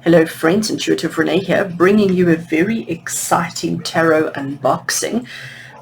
Hello friends, Intuitive Rene here, bringing you a very exciting tarot unboxing.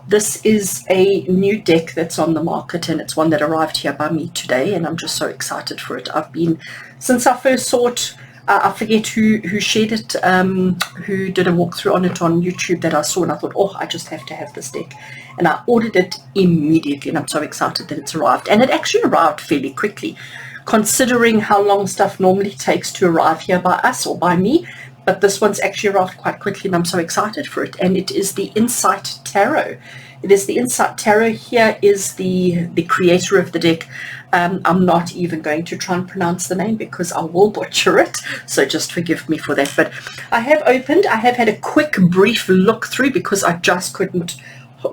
This is a new deck that's on the market, and it's one that arrived here by me today, and I'm just so excited for it. I've been, since I first saw it, I forget who shared it, who did a walkthrough on it on YouTube that I saw, and I thought, oh, I just have to have this deck. And I ordered it immediately, and I'm so excited that it's arrived. And it actually arrived fairly quickly, considering how long stuff normally takes to arrive here by us or by me. But this one's actually arrived quite quickly, and I'm so excited for it. And it is the Insight Tarot. It is the Insight Tarot. Here is the creator of the deck. I'm not even going to try and pronounce the name because I will butcher it, so just forgive me for that. But I have had a quick brief look through because I just couldn't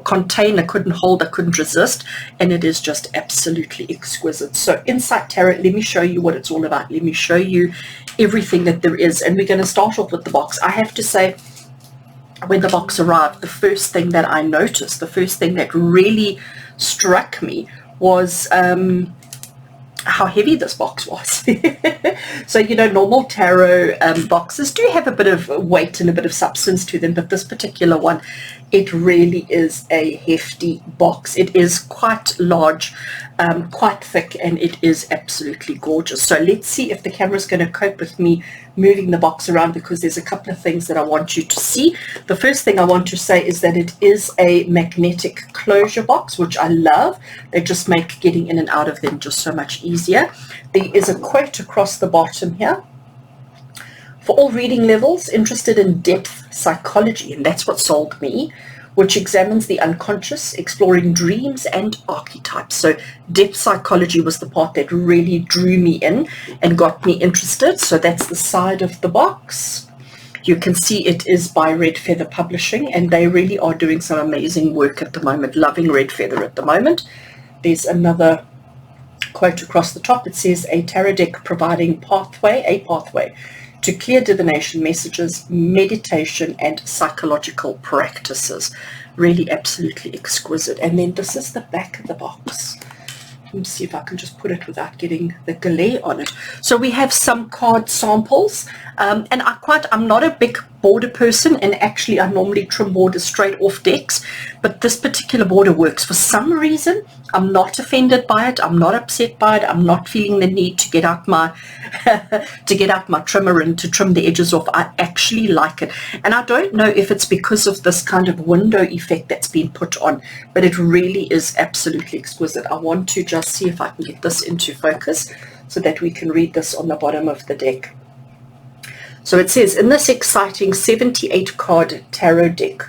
contain, I couldn't hold, I couldn't resist, and it is just absolutely exquisite. So Insight Tarot, let me show you what it's all about. Let me show you everything that there is, and we're going to start off with the box. I have to say, when the box arrived, the first thing that I noticed, the first thing that really struck me was how heavy this box was. So, you know, normal tarot boxes do have a bit of weight and a bit of substance to them, but this particular one, it really is a hefty box. It is quite large, quite thick, and it is absolutely gorgeous. So let's see if the camera's going to cope with me moving the box around, because there's a couple of things that I want you to see. The first thing I want to say is that it is a magnetic closure box, which I love. They just make getting in and out of them just so much easier. There is a quote across the bottom here: for all reading levels, interested in depth psychology, and that's what sold me, which examines the unconscious, exploring dreams and archetypes. So depth psychology was the part that really drew me in and got me interested. So that's the side of the box. You can see it is by Red Feather Publishing, and they really are doing some amazing work at the moment. Loving Red Feather at the moment. There's another quote across the top. It says, a tarot deck providing a pathway to clear divination messages, meditation, and psychological practices. Really absolutely exquisite. And then this is the back of the box. Let me see if I can just put it without getting the glare on it. So we have some card samples, and I'm not a big border person, and actually I normally trim borders straight off decks, but this particular border works. For some reason, I'm not offended by it, I'm not upset by it, I'm not feeling the need to get out my trimmer and to trim the edges off. I actually like it, and I don't know if it's because of this kind of window effect that's been put on, but it really is absolutely exquisite. I want to just see if I can get this into focus so that we can read this on the bottom of the deck. So it says, in this exciting 78 card tarot deck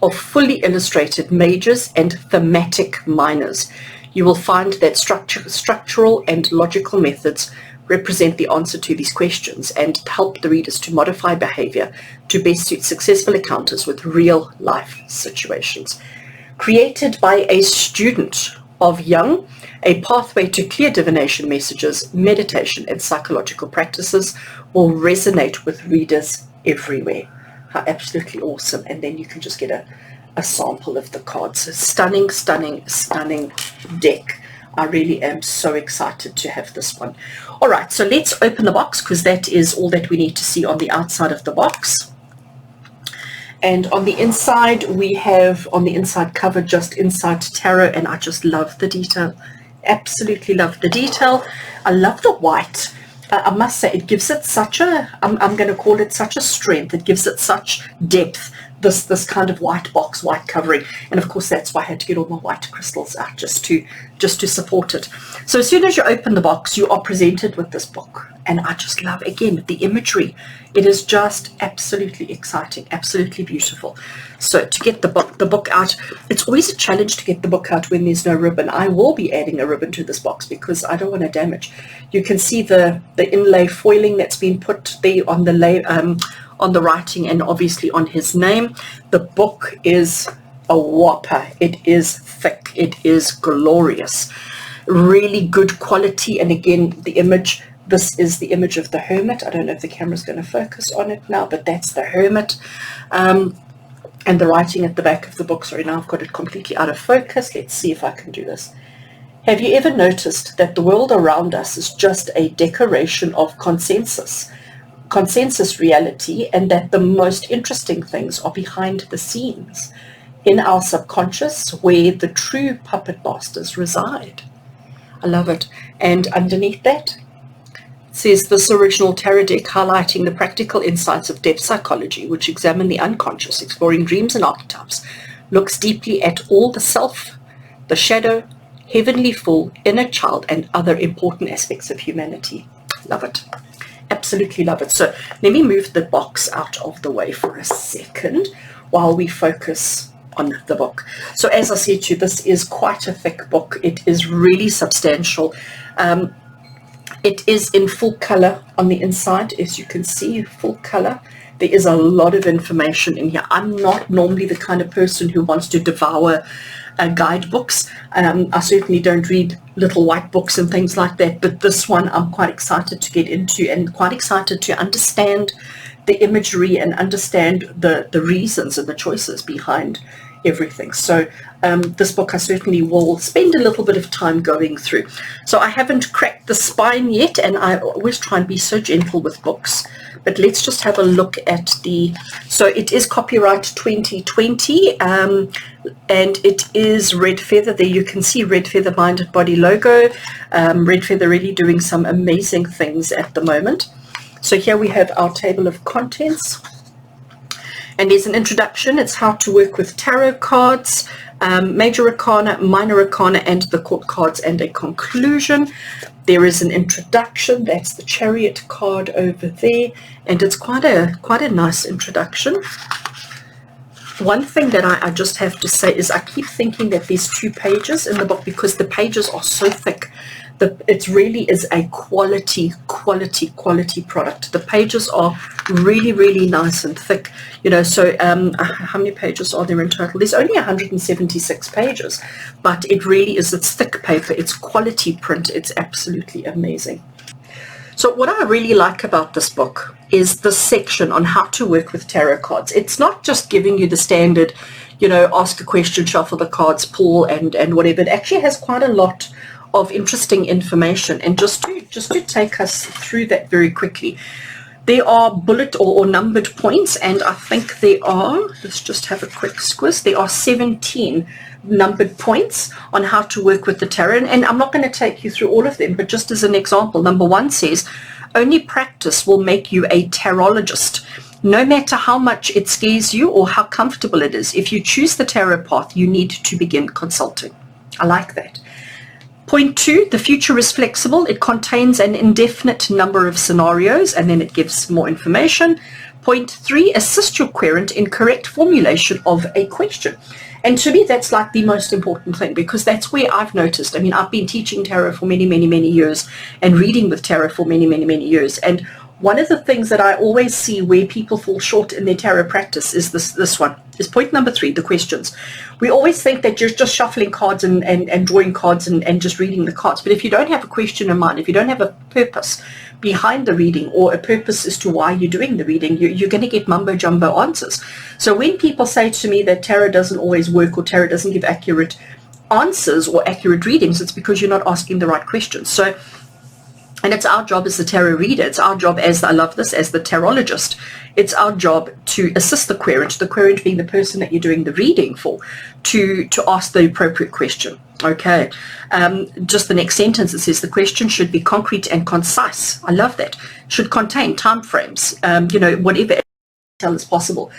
of fully illustrated majors and thematic minors, you will find that structural and logical methods represent the answer to these questions and help the readers to modify behavior to best suit successful encounters with real life situations. Created by a student of Jung, a pathway to clear divination messages, meditation, and psychological practices will resonate with readers everywhere. How absolutely awesome. And then you can just get a sample of the cards. So stunning, stunning, stunning deck. I really am so excited to have this one. All right, so let's open the box, because that is all that we need to see on the outside of the box. And on the inside, we have, on the inside cover, just Insight Tarot, and I just love the detail. Absolutely love the detail. I love the white. I must say, it gives it such a, I'm going to call it such a strength. It gives it such depth, this kind of white box, white covering. And of course, that's why I had to get all my white crystals out just to support it. So as soon as you open the box, you are presented with this book. And I just love, again, the imagery. It is just absolutely exciting, absolutely beautiful. So to get the book out, it's always a challenge to get the book out when there's no ribbon. I will be adding a ribbon to this box because I don't want to damage. You can see the inlay foiling that's been put there on the writing, and obviously on his name. The book is a whopper. It is thick. It is glorious. Really good quality. And again, the image, this is the image of the Hermit. I don't know if the camera's going to focus on it now, but that's the Hermit. And the writing at the back of the book, sorry, now I've got it completely out of focus. Let's see if I can do this. Have you ever noticed that the world around us is just a decoration of consensus? consensus reality, and that the most interesting things are behind the scenes in our subconscious, where the true puppet masters reside. I love it. And underneath that says, this original tarot deck highlighting the practical insights of depth psychology, which examine the unconscious, exploring dreams and archetypes, looks deeply at all the self, the shadow, heavenly fool, inner child, and other important aspects of humanity. Love it. Absolutely love it. So let me move the box out of the way for a second while we focus on the book. So as I said to you, this is quite a thick book. It is really substantial. It is in full color on the inside, as you can see, full color. There is a lot of information in here. I'm not normally the kind of person who wants to devour guidebooks. I certainly don't read little white books and things like that, but this one I'm quite excited to get into, and quite excited to understand the imagery and understand the reasons and the choices behind everything. So this book I certainly will spend a little bit of time going through. So I haven't cracked the spine yet, and I always try and be so gentle with books, but let's just have a look at the, so it is copyright 2020, and it is Red Feather. There you can see Red Feather Minded Body logo. Red Feather really doing some amazing things at the moment. So here we have our table of contents, and there's an introduction. It's how to work with tarot cards, major arcana, minor arcana, and the court cards, and a conclusion. There is an introduction. That's the Chariot card over there, and it's quite a nice introduction. One thing that I just have to say is I keep thinking that there's 2 pages in the book, because the pages are so thick. It really is a quality product. The pages are really, really nice and thick, you know. So how many pages are there in total? There's only 176 pages, but it really is, it's thick paper, it's quality print, it's absolutely amazing. So what I really like about this book is the section on how to work with tarot cards. It's not just giving you the standard, you know, ask a question, shuffle the cards, pull, and whatever. It actually has quite a lot of interesting information, and just to take us through that very quickly, there are bullet or numbered points, and I think there are, let's just have a quick squiz, there are 17 numbered points on how to work with the tarot, and I'm not going to take you through all of them, but just as an example, number 1 says, only practice will make you a tarologist. No matter how much it scares you or how comfortable it is, if you choose the tarot path, you need to begin consulting. I like that. Point 2, the future is flexible. It contains an indefinite number of scenarios, and then it gives more information. Point 3, assist your querent in correct formulation of a question. And to me, that's like the most important thing, because that's where I've noticed. I mean, I've been teaching tarot for many, many, many years, and reading with tarot for many, many, many years. And one of the things that I always see where people fall short in their tarot practice is this one, is point number 3, the questions. We always think that you're just shuffling cards and drawing cards and just reading the cards. But if you don't have a question in mind, if you don't have a purpose behind the reading, or a purpose as to why you're doing the reading, you're going to get mumbo-jumbo answers. So when people say to me that tarot doesn't always work, or tarot doesn't give accurate answers or accurate readings, it's because you're not asking the right questions. So, and it's our job as the tarot reader, it's our job as, I love this, as the tarologist, it's our job to assist the querent being the person that you're doing the reading for, to ask the appropriate question. Okay, just the next sentence, it says the question should be concrete and concise. I love that. Should contain time frames, you know, whatever detail is possible.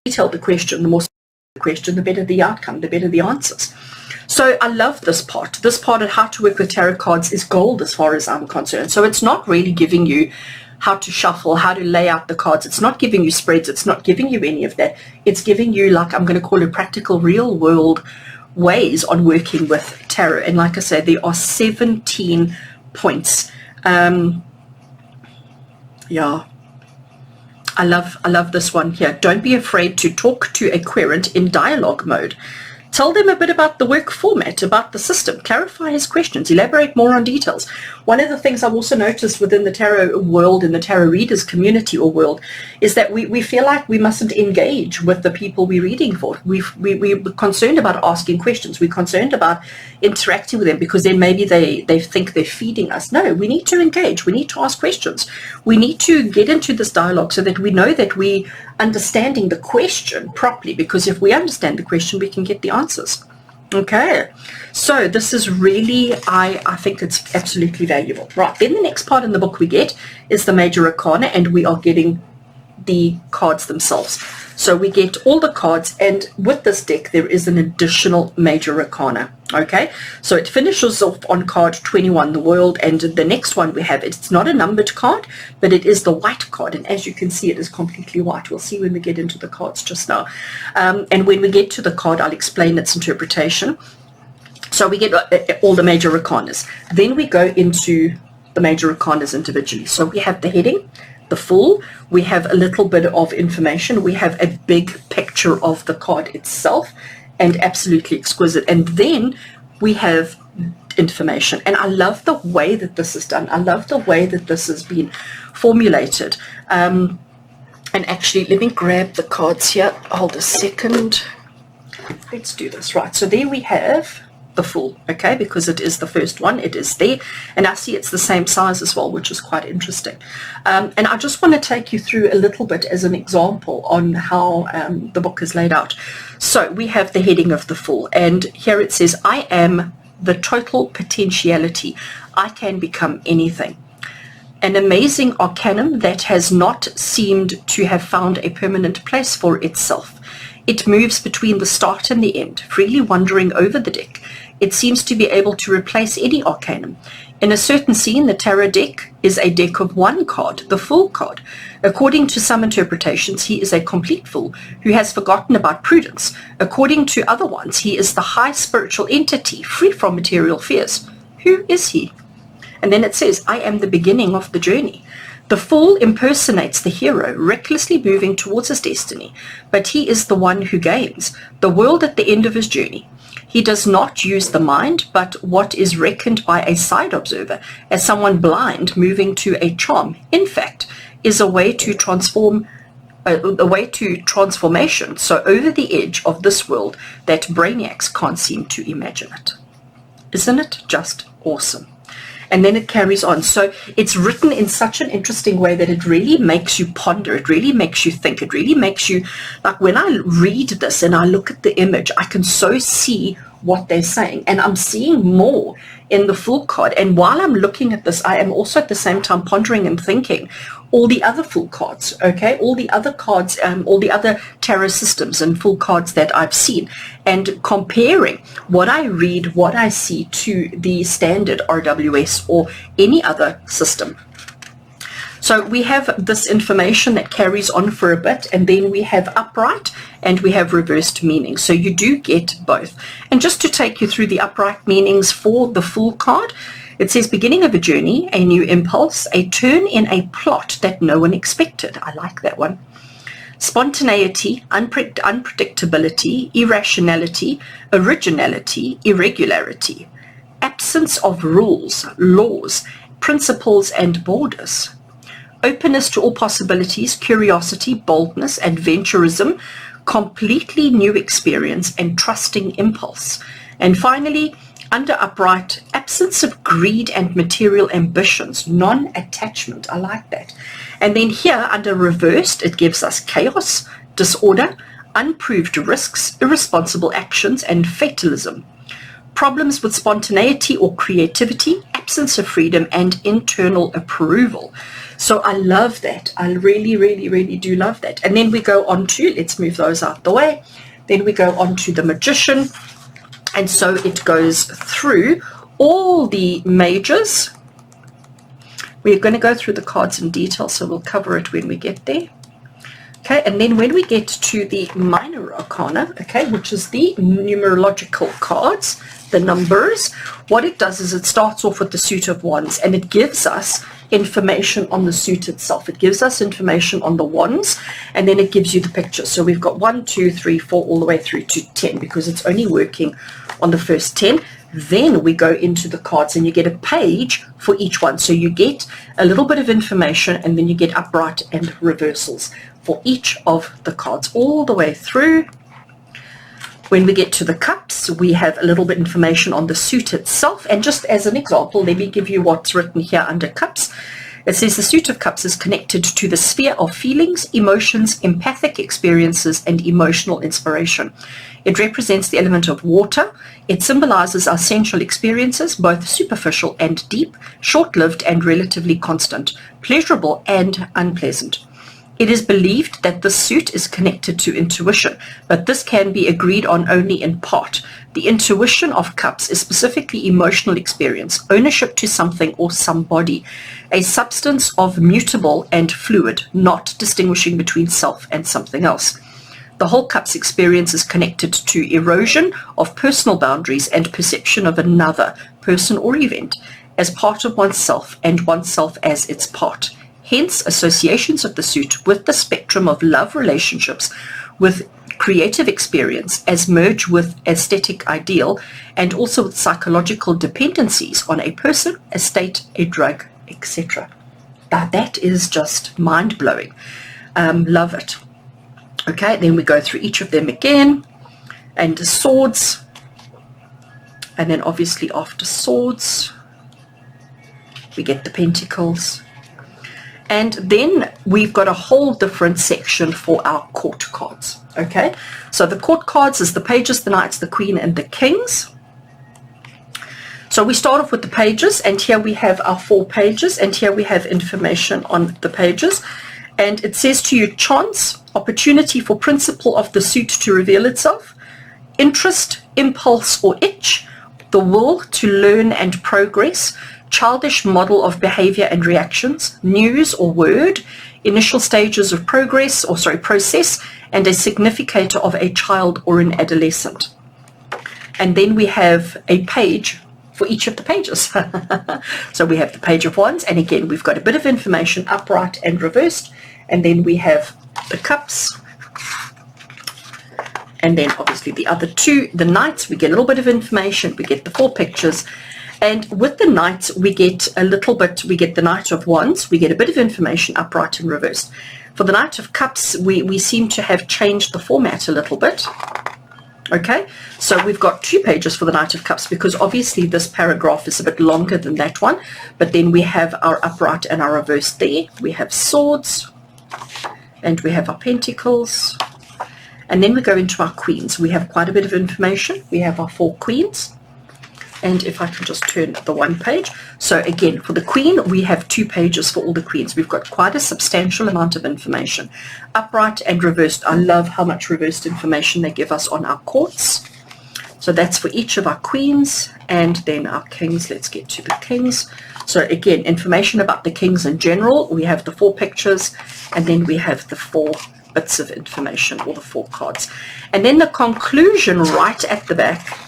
Detail the question, the more the question, the better the outcome, the better the answers. So I love this part. This part of how to work with tarot cards is gold as far as I'm concerned. So it's not really giving you how to shuffle, how to lay out the cards. It's not giving you spreads. It's not giving you any of that. It's giving you, like, I'm going to call it practical, real world ways on working with tarot. And like I said, there are 17 points. Yeah. I love this one here. Don't be afraid to talk to a querent in dialogue mode. Tell them a bit about the work format, about the system, clarify his questions, elaborate more on details. One of the things I've also noticed within the tarot world, in the tarot readers community or world, is that we feel like we mustn't engage with the people we're reading for. We're concerned about asking questions. We're concerned about interacting with them because then maybe they think they're feeding us. No, we need to engage. We need to ask questions. We need to get into this dialogue so that we know that we understanding the question properly, because if we understand the question, we can get the answers. Okay, so this is really, I think it's absolutely valuable. Right, then the next part in the book we get is the major arcana, and we are getting the cards themselves. So we get all the cards, and with this deck there is an additional major arcana. Okay, so it finishes off on card 21, the world, and the next one we have, it's not a numbered card, but it is the white card, and as you can see it is completely white. We'll see when we get into the cards just now, and when we get to the card I'll explain its interpretation. So we get all the major arcanas, then we go into the major arcanas individually. So we have the heading, the Fool, we have a little bit of information, we have a big picture of the card itself, and absolutely exquisite, and then we have information. And I love the way that this is done. I love the way that this has been formulated. And actually, let me grab the cards here. Hold a second. Let's do this. Right, so there we have the Fool, okay, because it is the first one, it is there, and I see it's the same size as well, which is quite interesting. And I just want to take you through a little bit as an example on how the book is laid out. So we have the heading of the Fool, and here it says, I am the total potentiality. I can become anything. An amazing arcanum that has not seemed to have found a permanent place for itself. It moves between the start and the end, freely wandering over the deck. It seems to be able to replace any arcanum. In a certain scene, the tarot deck is a deck of one card, the Fool card. According to some interpretations, he is a complete fool who has forgotten about prudence. According to other ones, he is the high spiritual entity, free from material fears. Who is he? And then it says, I am the beginning of the journey. The Fool impersonates the hero, recklessly moving towards his destiny, but he is the one who gains the world at the end of his journey. He does not use the mind, but what is reckoned by a side observer as someone blind moving to a charm, in fact, is a way to transformation, so over the edge of this world that brainiacs can't seem to imagine it. Isn't it just awesome? And then it carries on. So it's written in such an interesting way that it really makes you ponder. It really makes you think. It really makes you, like when I read this and I look at the image, I can so see what they're saying. And I'm seeing more in the Fool card. And while I'm looking at this, I am also at the same time pondering and thinking all the other Fool cards, okay? All the other cards, all the other tarot systems and Fool cards that I've seen, and comparing what I read, what I see to the standard RWS or any other system. So we have this information that carries on for a bit, and then we have upright and we have reversed meaning. So you do get both. And just to take you through the upright meanings for the Fool card, it says beginning of a journey, a new impulse, a turn in a plot that no one expected. I like that one. Spontaneity, unpredictability, irrationality, originality, irregularity, absence of rules, laws, principles and borders. Openness to all possibilities, curiosity, boldness, adventurism, completely new experience, and trusting impulse. And finally, under upright, absence of greed and material ambitions, non-attachment. I like that. And then here, under reversed, it gives us chaos, disorder, unproved risks, irresponsible actions, and fatalism. Problems with spontaneity or creativity, absence of freedom, and internal approval. So I love that. I really, really, really do love that. And then we go on to, let's move those out the way. Then we go on to the Magician. And so it goes through all the majors. We're going to go through the cards in detail, so we'll cover it when we get there. Okay, and then when we get to the minor arcana, okay, which is the numerological cards, the numbers, what it does is it starts off with the suit of wands, and it gives us information on the suit itself. It gives us information on the wands, and then it gives you the picture. So we've got 1, 2, 3, 4, all the way through to 10, because it's only working on the first 10. Then we go into the cards, and you get a page for each one. So you get a little bit of information, and then you get upright and reversals for each of the cards all the way through. When we get to the cups, we have a little bit of information on the suit itself. And just as an example, let me give you what's written here under cups. It says the suit of cups is connected to the sphere of feelings, emotions, empathic experiences, and emotional inspiration. It represents the element of water. It symbolizes our sensual experiences, both superficial and deep, short-lived and relatively constant, pleasurable and unpleasant. It is believed that the suit is connected to intuition, but this can be agreed on only in part. The intuition of cups is specifically emotional experience, ownership to something or somebody, a substance of mutable and fluid, not distinguishing between self and something else. The whole cups experience is connected to erosion of personal boundaries and perception of another person or event as part of oneself and oneself as its part. Hence, associations of the suit with the spectrum of love relationships, with creative experience as merged with aesthetic ideal, and also with psychological dependencies on a person, a state, a drug, etc. Now, that is just mind-blowing. Love it. Okay, then we go through each of them again, and the swords, and then obviously after swords, we get the pentacles. And then we've got a whole different section for our court cards. Okay, so the court cards is the pages, the knights, the queen, and the kings. So we start off with the pages, and here we have our 4 pages, and here we have information on the pages. And it says to you, chance, opportunity for principle of the suit to reveal itself, interest, impulse or itch, the will to learn and progress, childish model of behavior and reactions, news or word, initial stages of process, and a significator of a child or an adolescent. And then we have a page for each of the pages. So we have the page of wands, and again we've got a bit of information upright and reversed, and then we have the cups, and then obviously the other 2, the knights, we get a little bit of information, we get the 4 pictures. And with the knights, we get a little bit, we get the Knight of Wands, we get a bit of information upright and reversed. For the Knight of Cups, we seem to have changed the format a little bit. Okay, so we've got 2 pages for the Knight of Cups, because obviously this paragraph is a bit longer than that one. But then we have our upright and our reversed there. We have swords, and we have our pentacles. And then we go into our queens. We have quite a bit of information. We have our 4 queens. And if I can just turn the one page. So again, for the queen, we have 2 pages for all the queens. We've got quite a substantial amount of information, upright and reversed. I love how much reversed information they give us on our courts. So that's for each of our queens, and then our kings. Let's get to the kings. So again, information about the kings in general. We have the 4 pictures, and then we have the 4 bits of information, or the 4 cards. And then the conclusion right at the back,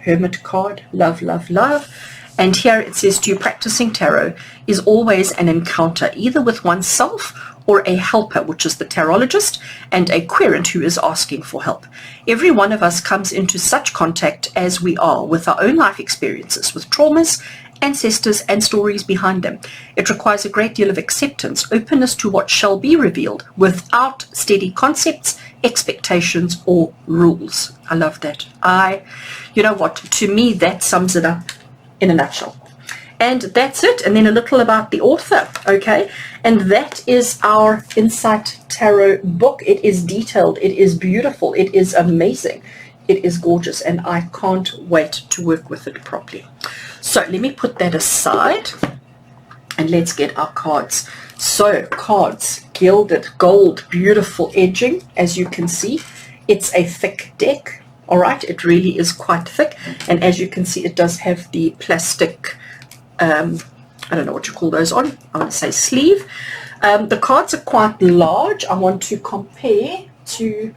Hermit card, love, love, love. And here it says to you, practicing tarot is always an encounter, either with oneself or a helper, which is the tarologist, and a querent who is asking for help. Every one of us comes into such contact as we are with our own life experiences, with traumas, ancestors, and stories behind them. It requires a great deal of acceptance, openness to what shall be revealed, without steady concepts, expectations, or rules. I love that. You know what, to me that sums it up in a nutshell. And that's it. And then a little about the author. Okay, and that is our Insight Tarot book. It is detailed, it is beautiful, it is amazing, it is gorgeous, and I can't wait to work with it properly. So let me put that aside, and let's get our cards. So cards, gilded gold, beautiful edging, as you can see. It's a thick deck. All right, it really is quite thick, and as you can see, it does have the plastic, I don't know what you call those on, I want to say sleeve. The cards are quite large. I want to compare to,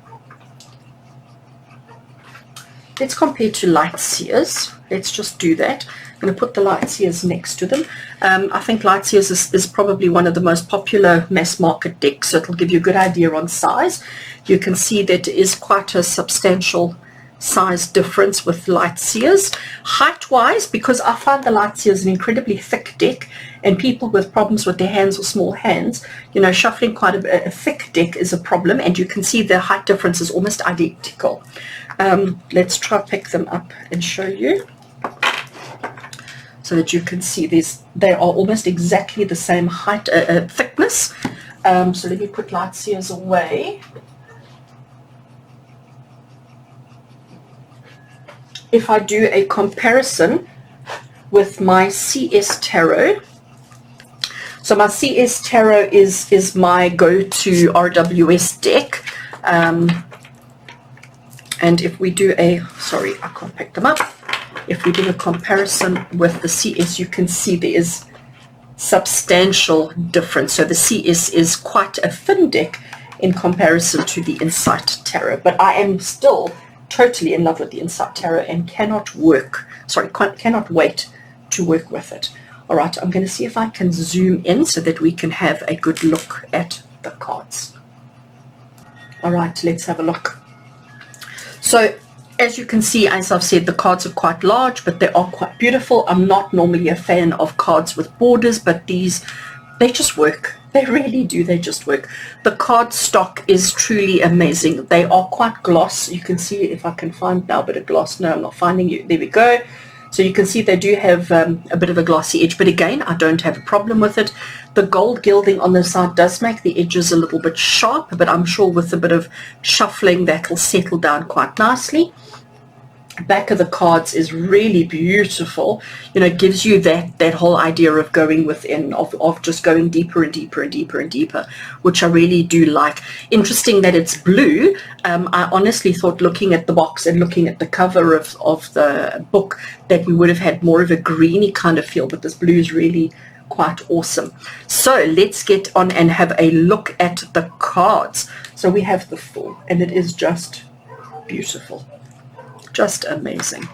let's compare to light seers. Let's just do that, going to put the Lightseers next to them. I think Lightseers is probably one of the most popular mass market decks, so it'll give you a good idea on size. You can see that it is quite a substantial size difference with Lightseers. Height-wise, because I find the Lightseers an incredibly thick deck, and people with problems with their hands or small hands, you know, shuffling quite a thick deck is a problem, and you can see the height difference is almost identical. Let's try pick them up and show you so that you can see they are almost exactly the same height, thickness. So let me put Lightseers away. If I do a comparison with my CS Tarot, so my CS Tarot is my go-to RWS deck, and if we do sorry, I can't pick them up. If we do a comparison with the CS, you can see there is substantial difference. So the CS is quite a thin deck in comparison to the Insight Tarot, but I am still totally in love with the Insight Tarot and cannot wait to work with it. All right, I'm going to see if I can zoom in so that we can have a good look at the cards. All right, let's have a look. So as you can see, as I've said, the cards are quite large, but they are quite beautiful. I'm not normally a fan of cards with borders, but these, they just work. They really do. They just work. The card stock is truly amazing. They are quite gloss. You can see, if I can find now a bit of gloss. No, I'm not finding you. There we go. So you can see they do have a bit of a glossy edge, but again, I don't have a problem with it. The gold gilding on the side does make the edges a little bit sharp, but I'm sure with a bit of shuffling that will settle down quite nicely. Back of the cards is really beautiful. You know, it gives you that whole idea of going within, of just going deeper and deeper and deeper and deeper, which I really do like. Interesting that it's blue. I honestly thought, looking at the box and looking at the cover of the book, that we would have had more of a greeny kind of feel, but this blue is really quite awesome. So let's get on and have a look at the cards. So we have the Fool, and it is just beautiful. Just amazing.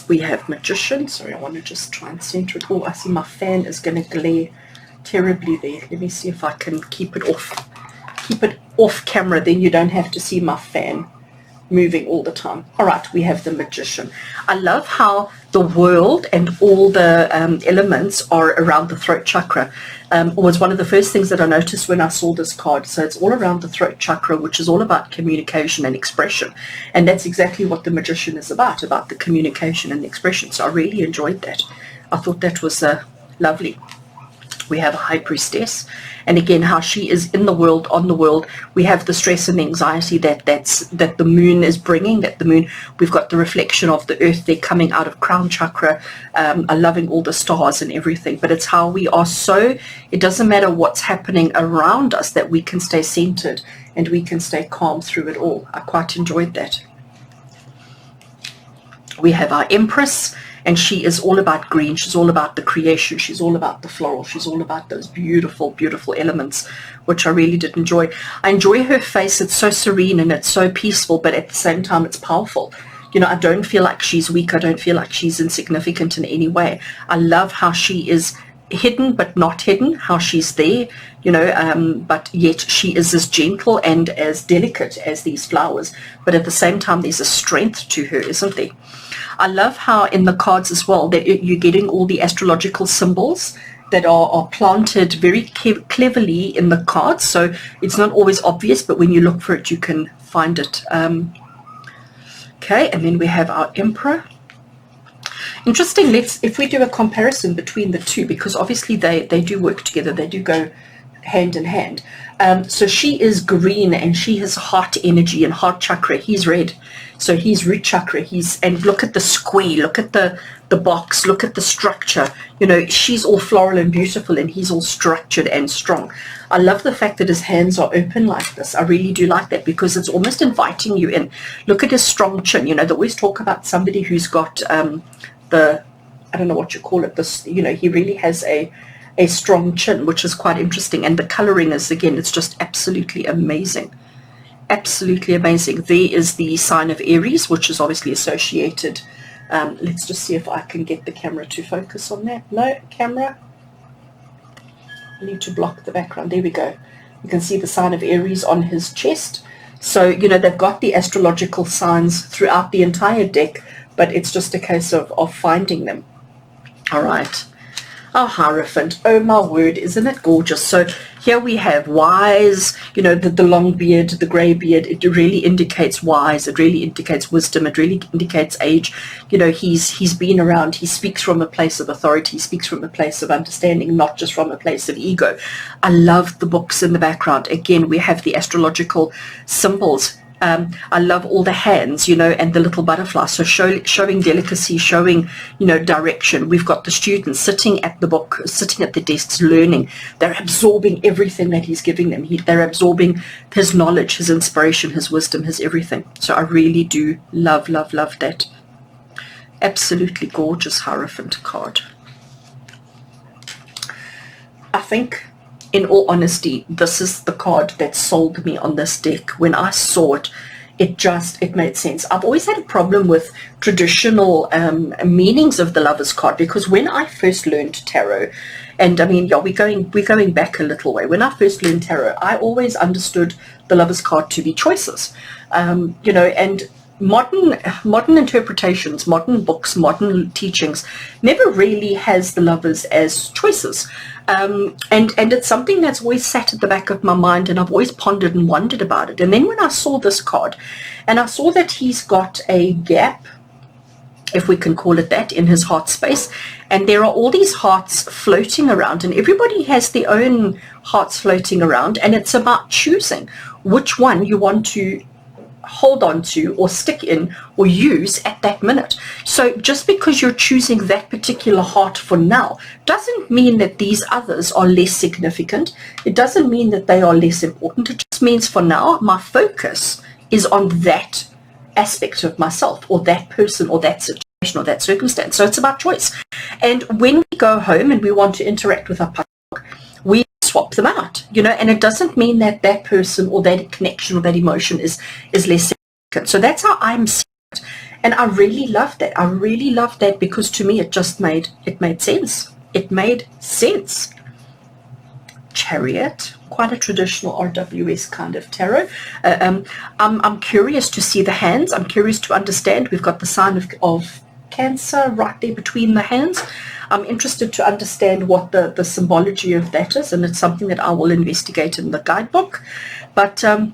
We have Magician. Sorry, I want to just try and center it. Oh, I see my fan is going to glare terribly there. Let me see if I can keep it off camera, then you don't have to see my fan moving all the time. All right, we have the Magician. I love how the world and all the elements are around the throat chakra. It was one of the first things that I noticed when I saw this card. So it's all around the throat chakra, which is all about communication and expression. And that's exactly what the Magician is about the communication and expression. So I really enjoyed that. I thought that was lovely. We have a High Priestess, and again, how she is in the world, on the world. We have the stress and the anxiety that the moon is bringing. We've got the reflection of the earth there coming out of crown chakra. I'm loving all the stars and everything, but it's how we are it doesn't matter what's happening around us, that we can stay centered and we can stay calm through it all. I quite enjoyed that. We have our Empress, and she is all about green. She's all about the creation. She's all about the floral. She's all about those beautiful, beautiful elements, which I really did enjoy. I enjoy her face. It's so serene and it's so peaceful, but at the same time, it's powerful. You know, I don't feel like she's weak. I don't feel like she's insignificant in any way. I love how she is hidden but not hidden, how she's there, you know, but yet she is as gentle and as delicate as these flowers. But at the same time, there's a strength to her, isn't there? I love how in the cards as well that you're getting all the astrological symbols that are planted very cleverly in the cards. So it's not always obvious, but when you look for it, you can find it. Okay, and then we have our Emperor. Interesting. If we do a comparison between the two, because obviously they do work together. They do go hand in hand. So she is green and she has heart energy and heart chakra. He's red, so he's root chakra. And look at the square, look at the box, look at the structure. You know, she's all floral and beautiful and he's all structured and strong. I love the fact that his hands are open like this. I really do like that, because it's almost inviting you in. Look at his strong chin. You know, they always talk about somebody who's got I don't know what you call it, this, you know, he really has a strong chin, which is quite interesting. And the coloring is, again, it's just absolutely amazing. Absolutely amazing. There is the sign of Aries, which is obviously associated Let's just see if I can get the camera to focus on that. No, camera. I need to block the background. There we go. You can see the sign of Aries on his chest. So, you know, they've got the astrological signs throughout the entire deck, but it's just a case of finding them. All right. Oh, Hierophant. Oh, my word. Isn't it gorgeous? So here we have wise, you know, the long beard, the grey beard. It really indicates wise. It really indicates wisdom. It really indicates age. You know, he's been around. He speaks from a place of authority. He speaks from a place of understanding, not just from a place of ego. I love the books in the background. Again, we have the astrological symbols. I love all the hands, you know, and the little butterfly. So showing delicacy, showing, you know, direction. We've got the students sitting at the book, sitting at the desks, learning. They're absorbing everything that he's giving them. They're absorbing his knowledge, his inspiration, his wisdom, his everything. So I really do love that. Absolutely gorgeous Hierophant card. I think, in all honesty, this is the card that sold me on this deck. When I saw it, it made sense. I've always had a problem with traditional meanings of the Lover's card, because when I first learned tarot, and I mean, yeah, we're going back a little way. When I first learned tarot, I always understood the Lover's card to be choices, you know, and modern interpretations, modern books, modern teachings never really has the lovers as choices. And it's something that's always sat at the back of my mind, and I've always pondered and wondered about it. And then when I saw this card, and I saw that he's got a gap, if we can call it that, in his heart space, and there are all these hearts floating around, and everybody has their own hearts floating around, and it's about choosing which one you want to hold on to or stick in or use at that minute. So just because you're choosing that particular heart for now doesn't mean that these others are less significant. It doesn't mean that they are less important. It just means for now my focus is on that aspect of myself, or that person, or that situation, or that circumstance. So it's about choice. And when we go home and we want to interact with our partner, we swap them out, you know, and it doesn't mean that that person or that connection or that emotion is less significant. So that's how I'm seeing it, and I really love that. I really love that, because to me it made sense. It made sense. Chariot, quite a traditional RWS kind of tarot. I'm curious to see the hands. I'm curious to understand. We've got the sign of Cancer right there between the hands. I'm interested to understand what the symbology of that is, and it's something that I will investigate in the guidebook. But I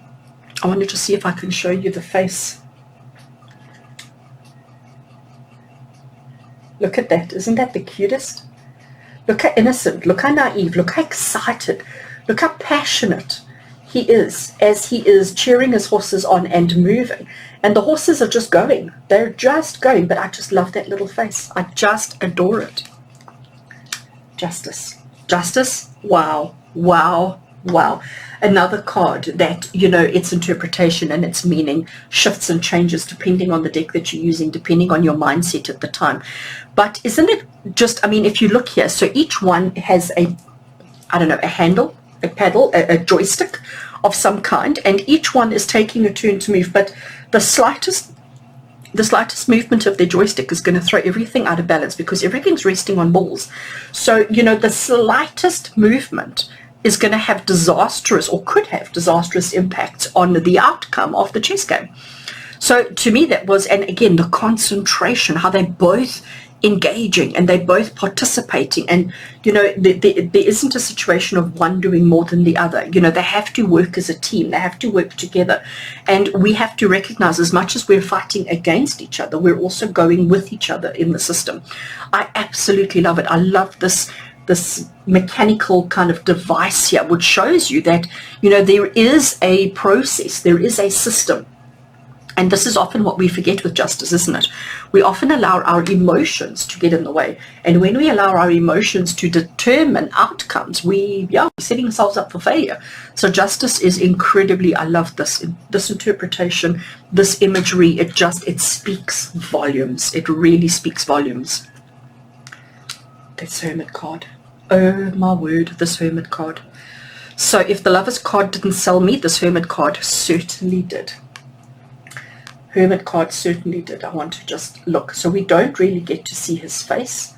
wanted to see if I can show you the face. Look at that. Isn't that the cutest? Look how innocent. Look how naive. Look how excited. Look how passionate he is as he is cheering his horses on and moving. And the horses are just going. They're just going. But I just love that little face. I just adore it. Justice. Justice. Wow. Wow. Wow. Another card that, you know, its interpretation and its meaning shifts and changes depending on the deck that you're using, depending on your mindset at the time. But isn't it just, I mean, if you look here, so each one has a handle, a paddle, a joystick of some kind, and each one is taking a turn to move, but the slightest movement of their joystick is going to throw everything out of balance, because everything's resting on balls. So, you know, the slightest movement is going to have disastrous, or could have disastrous impacts on the outcome of the chess game. So to me that was, and again, the concentration, how they're both engaging and they're both participating, and you know, there isn't a situation of one doing more than the other. You know, they have to work as a team, they have to work together, and we have to recognize, as much as we're fighting against each other, we're also going with each other in the system. I absolutely love it. I love this mechanical kind of device here, which shows you that, you know, there is a process, there is a system. And this is often what we forget with justice, isn't it? We often allow our emotions to get in the way. And when we allow our emotions to determine outcomes, we're setting ourselves up for failure. So justice is incredibly, I love this interpretation, this imagery. It speaks volumes. It really speaks volumes. This Hermit card. Oh my word, this Hermit card. So if the Lover's card didn't sell me, this Hermit card certainly did. Hermit card certainly did. I want to just look. So we don't really get to see his face.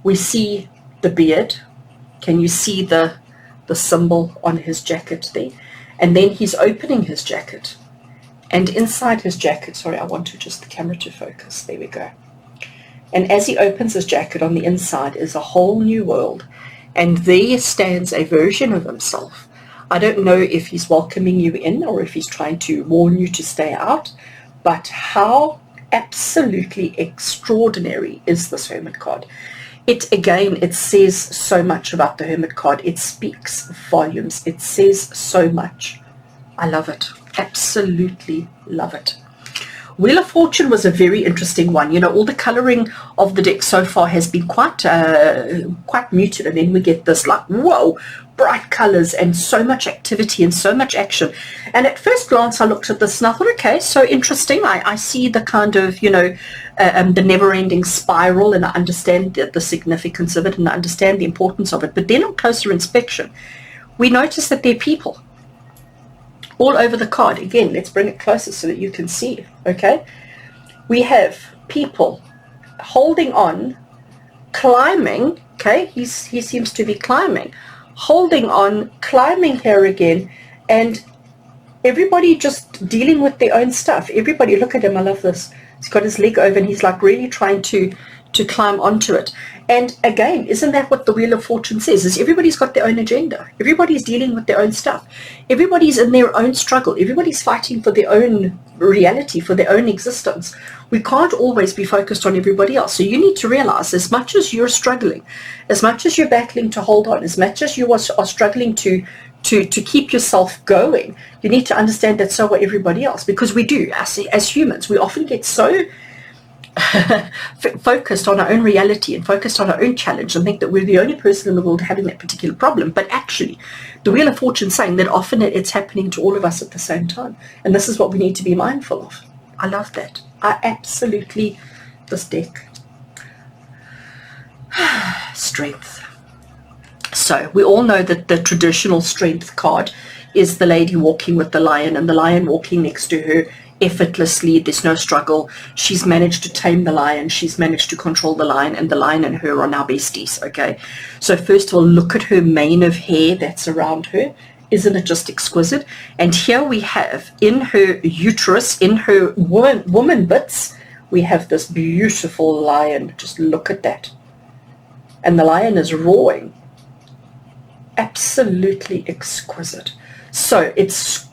We see the beard. Can you see the symbol on his jacket there? And then he's opening his jacket. And inside his jacket, sorry, I want to just the camera to focus. There we go. And as he opens his jacket, on the inside is a whole new world. And there stands a version of himself. I don't know if he's welcoming you in or if he's trying to warn you to stay out. But how absolutely extraordinary is this Hermit card? It says so much about the Hermit card. It speaks volumes. It says so much. I love it. Absolutely love it. Wheel of Fortune was a very interesting one. You know, all the coloring of the deck so far has been quite muted, and then we get this like, whoa, bright colors and so much activity and so much action. And at first glance, I looked at this and I thought, okay, so interesting. I see the kind of, you know, the never-ending spiral, and I understand the significance of it, and I understand the importance of it. But then on closer inspection, we notice that they're people all over the card. Again, let's bring it closer so that you can see, okay? We have people holding on, climbing, okay? He seems to be climbing, holding on, climbing here again, and everybody just dealing with their own stuff. Everybody, look at him, I love this. He's got his leg over and he's like really trying to climb onto it. And again, isn't that what the Wheel of Fortune says? Is everybody's got their own agenda. Everybody's dealing with their own stuff. Everybody's in their own struggle. Everybody's fighting for their own reality, for their own existence. We can't always be focused on everybody else. So you need to realize, as much as you're struggling, as much as you're battling to hold on, as much as you are struggling to keep yourself going, you need to understand that so are everybody else. Because we do, as humans, we often get so focused on our own reality and focused on our own challenge and think that we're the only person in the world having that particular problem. But actually, the Wheel of Fortune saying that often it's happening to all of us at the same time. And this is what we need to be mindful of. I love that. I absolutely, this deck. Strength. So we all know that the traditional strength card is the lady walking with the lion and the lion walking next to her effortlessly. There's no struggle. She's managed to tame the lion. She's managed to control the lion, and the lion and her are now besties, okay? So first of all, look at her mane of hair that's around her. Isn't it just exquisite? And here we have, in her uterus, in her woman bits, we have this beautiful lion. Just look at that. And the lion is roaring. Absolutely exquisite. So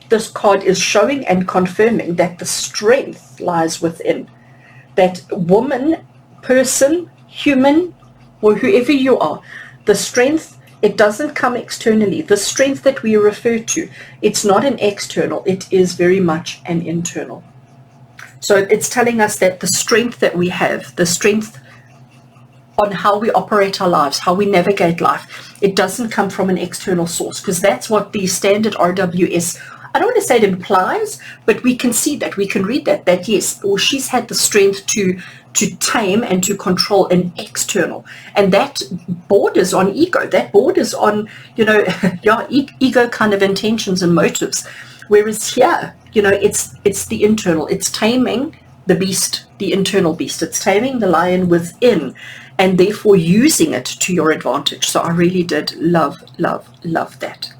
this card is showing and confirming that the strength lies within. That woman, person, human, or whoever you are, the strength, it doesn't come externally. The strength that we refer to, it's not an external, it is very much an internal. So it's telling us that the strength that we have, the strength on how we operate our lives, how we navigate life, it doesn't come from an external source, because that's what the standard RWS, I don't want to say it implies, but we can see that, we can read that yes, or she's had the strength to tame and to control an external, and that borders on ego, that borders on, you know, your ego kind of intentions and motives. Whereas here, you know, it's the internal, it's taming the beast, the internal beast, it's taming the lion within, and therefore using it to your advantage. So I really did love that.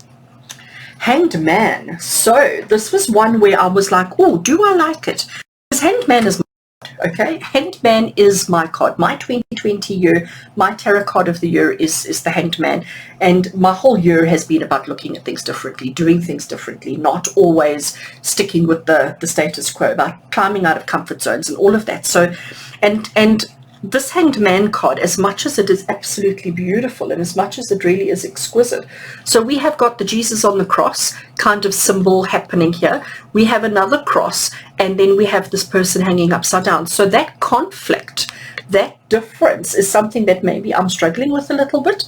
Hanged Man. So this was one where I was like, oh, do I like it? Because Hanged Man is my card, okay? Hanged Man is my card. My 2020 year, my tarot card of the year is the Hanged Man. And my whole year has been about looking at things differently, doing things differently, not always sticking with the status quo, about climbing out of comfort zones and all of that. So, and this Hanged Man card, as much as it is absolutely beautiful and as much as it really is exquisite, so we have got the Jesus on the cross kind of symbol happening here. We have another cross, and then we have this person hanging upside down. So that conflict, that difference is something that maybe I'm struggling with a little bit.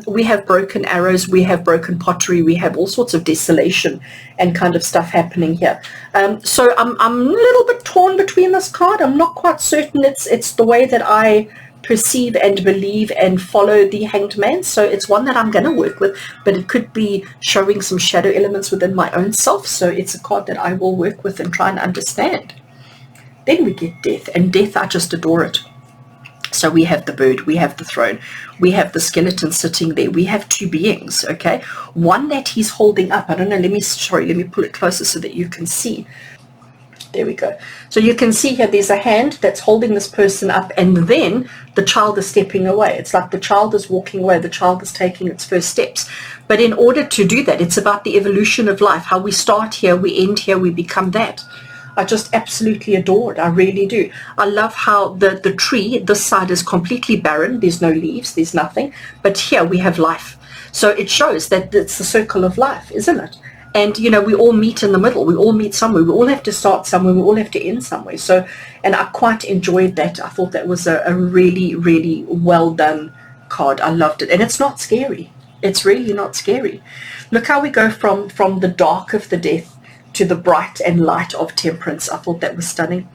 We have broken arrows, we have broken pottery, we have all sorts of desolation and kind of stuff happening here. So I'm a little bit torn between this card. I'm not quite certain it's the way that I perceive and believe and follow the Hanged Man. So it's one that I'm going to work with, but it could be showing some shadow elements within my own self. So it's a card that I will work with and try and understand. Then we get death, and death, I just adore it. So we have the bird, we have the throne, we have the skeleton sitting there, we have two beings, okay? One that he's holding up, I don't know, let me pull it closer so that you can see. There we go. So you can see here there's a hand that's holding this person up, and then the child is stepping away. It's like the child is walking away, the child is taking its first steps. But in order to do that, it's about the evolution of life, how we start here, we end here, we become that. I just absolutely adore it. I really do. I love how the tree, this side is completely barren. There's no leaves, there's nothing. But here we have life. So it shows that it's the circle of life, isn't it? And, you know, we all meet in the middle. We all meet somewhere. We all have to start somewhere. We all have to end somewhere. So, and I quite enjoyed that. I thought that was a really, really well done card. I loved it. And it's not scary. It's really not scary. Look how we go from the dark of the death to the bright and light of temperance. I thought that was stunning.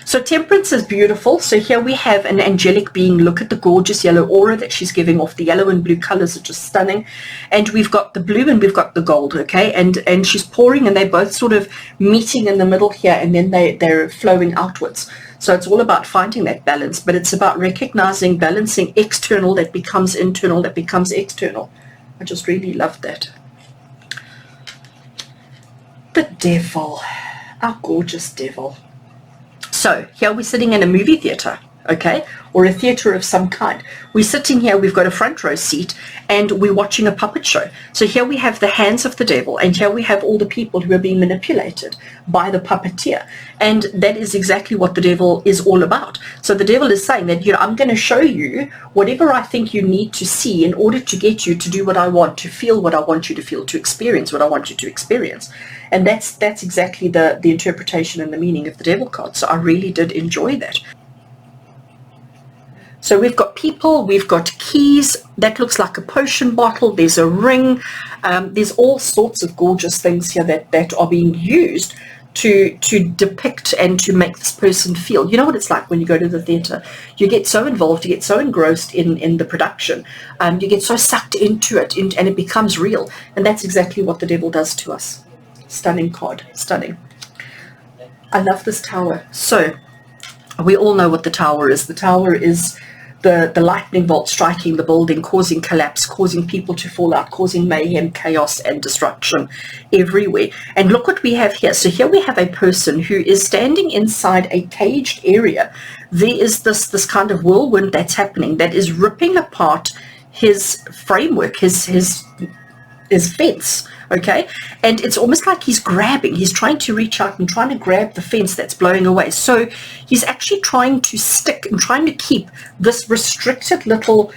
So temperance is beautiful. So here we have an angelic being. Look at the gorgeous yellow aura that she's giving off. The yellow and blue colors are just stunning. And we've got the blue and we've got the gold, okay? And she's pouring, and they're both sort of meeting in the middle here, and then they're flowing outwards. So it's all about finding that balance, but it's about recognizing, balancing external that becomes internal, that becomes external. I just really love that. The devil, our gorgeous devil. So here we're sitting in a movie theater, okay, or a theater of some kind. We're sitting here, we've got a front row seat, and we're watching a puppet show. So here we have the hands of the devil, and here we have all the people who are being manipulated by the puppeteer. And that is exactly what the devil is all about. So the devil is saying that, you know, I'm going to show you whatever I think you need to see in order to get you to do what I want, to feel what I want you to feel, to experience what I want you to experience. And that's exactly the interpretation and the meaning of the devil card. So I really did enjoy that. So we've got people, we've got keys, that looks like a potion bottle, there's a ring, there's all sorts of gorgeous things here that are being used to depict and to make this person feel. You know what it's like when you go to the theatre? You get so involved, you get so engrossed in the production, you get so sucked into it, and it becomes real. And that's exactly what the devil does to us. Stunning card, stunning. I love this tower. So we all know what the tower is. The tower is the lightning bolt striking the building, causing collapse, causing people to fall out, causing mayhem, chaos, and destruction everywhere. And look what we have here. So here we have a person who is standing inside a caged area. There is this kind of whirlwind that's happening that is ripping apart his framework, his fence, okay? And it's almost like he's trying to reach out and trying to grab the fence that's blowing away. So he's actually trying to stick and trying to keep this restricted little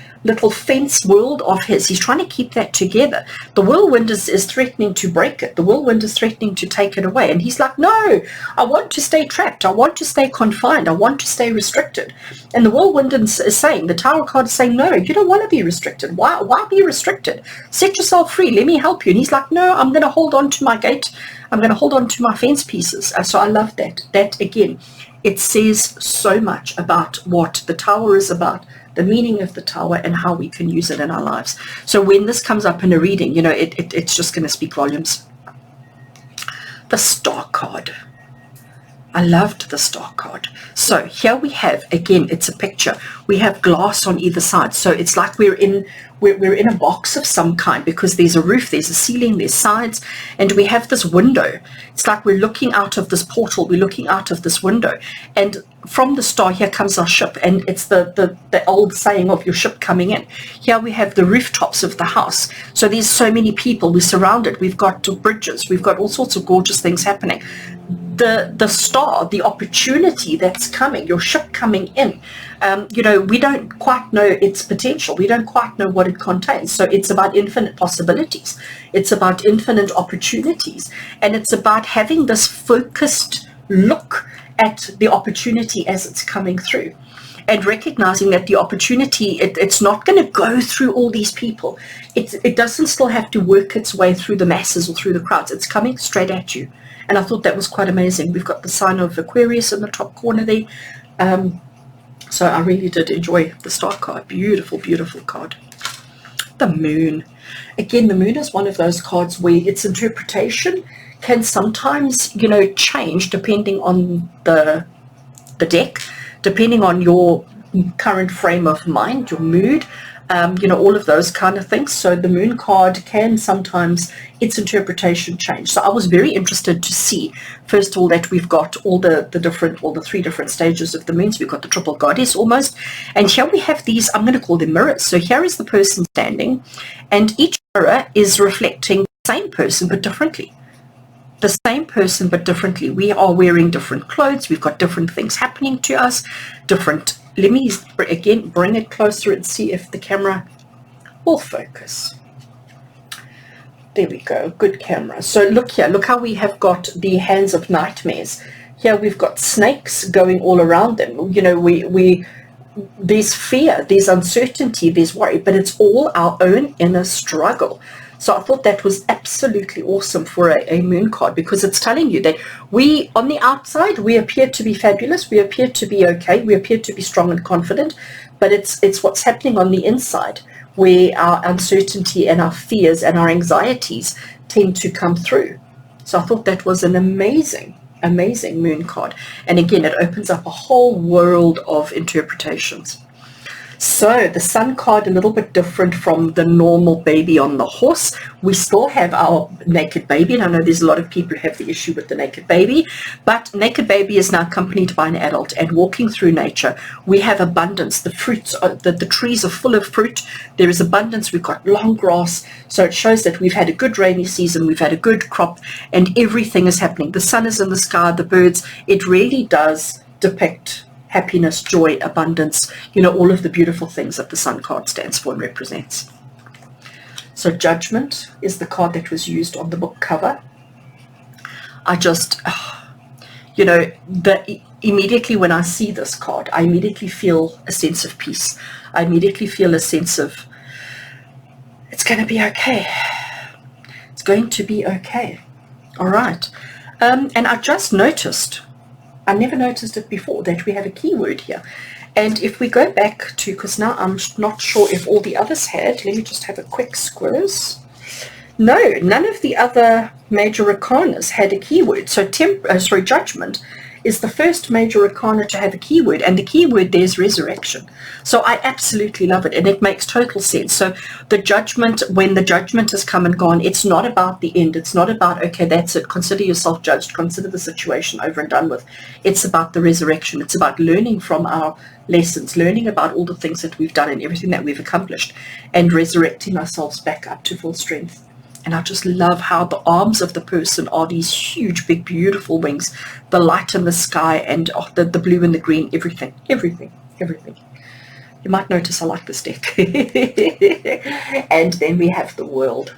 fence world of his. He's trying to keep that together. The whirlwind is threatening to break it. The whirlwind is threatening to take it away. And he's like, no, I want to stay trapped. I want to stay confined. I want to stay restricted. And the whirlwind is saying, the tower card is saying, no, you don't want to be restricted. Why be restricted? Set yourself free. Let me help you. And he's like, no, I'm going to hold on to my gate. I'm going to hold on to my fence pieces. So I love that. That, again, it says so much about what the tower is about, the meaning of the tower, and how we can use it in our lives. So when this comes up in a reading, you know, it's just going to speak volumes. The star card. I loved the star card. So here we have, again, it's a picture. We have glass on either side. So it's like we're in a box of some kind, because there's a roof, there's a ceiling, there's sides, and we have this window. It's like we're looking out of this portal, we're looking out of this window. And from the star, here comes our ship, and it's the old saying of your ship coming in. Here we have the rooftops of the house. So there's so many people, we're surrounded, we've got bridges, we've got all sorts of gorgeous things happening. The star, the opportunity that's coming, your ship coming in, you know, we don't quite know its potential. We don't quite know what it contains. So it's about infinite possibilities. It's about infinite opportunities. And it's about having this focused look at the opportunity as it's coming through, and recognizing that the opportunity, it's not going to go through all these people. It doesn't still have to work its way through the masses or through the crowds. It's coming straight at you. And I thought that was quite amazing. We've got the sign of Aquarius in the top corner there. So I really did enjoy the star card. Beautiful, beautiful card. The moon. Again, the moon is one of those cards where its interpretation can sometimes, you know, change depending on the the deck, depending on your current frame of mind, your mood, all of those kind of things. So the moon card can sometimes, its interpretation change. So I was very interested to see, first of all, that we've got all the three different stages of the moons. We've got the triple goddess almost. And here we have these, I'm going to call them mirrors. So here is the person standing, and each mirror is reflecting the same person, but differently. The same person, but differently. We are wearing different clothes. We've got different things happening to us, different. Let me again bring it closer and see if the camera will focus. There we go, good camera. So look here, look how we have got the hands of nightmares. Here we've got snakes going all around them. There's fear, there's uncertainty, there's worry, but it's all our own inner struggle. So I thought that was absolutely awesome for a moon card, because it's telling you that we, on the outside, we appear to be fabulous, we appear to be okay, we appear to be strong and confident, but it's what's happening on the inside where our uncertainty and our fears and our anxieties tend to come through. So I thought that was an amazing moon card. And again, it opens up a whole world of interpretations. So the sun card, a little bit different from the normal baby on the horse. We still have our naked baby, and I know there's a lot of people who have the issue with the naked baby, but naked baby is now accompanied by an adult, and walking through nature, we have abundance. The fruits, the trees are full of fruit. There is abundance. We've got long grass, so it shows that we've had a good rainy season, we've had a good crop, and everything is happening. The sun is in the sky, the birds. It really does depict happiness, joy, abundance, all of the beautiful things that the sun card stands for and represents. So Judgment is the card that was used on the book cover. I just, immediately when I see this card, I immediately feel a sense of peace. I immediately feel a sense of, it's going to be okay. It's going to be okay. All right. And I just noticed, I never noticed it before, that we have a keyword here. And if we go back to, because now I'm not sure if all the others had, let me just have a quick squiz. No, none of the other major arcanas had a keyword. So Judgment is the first major arcana to have a keyword, and the keyword there is resurrection. So I absolutely love it, and it makes total sense. So the judgment, when the judgment has come and gone, it's not about the end. It's not about, okay, that's it, consider yourself judged, consider the situation over and done with. It's about the resurrection. It's about learning from our lessons, learning about all the things that we've done and everything that we've accomplished, and resurrecting ourselves back up to full strength. And I just love how the arms of the person are these huge, big, beautiful wings, the light in the sky, and the blue and the green, everything. You might notice I like this deck. And then we have the world.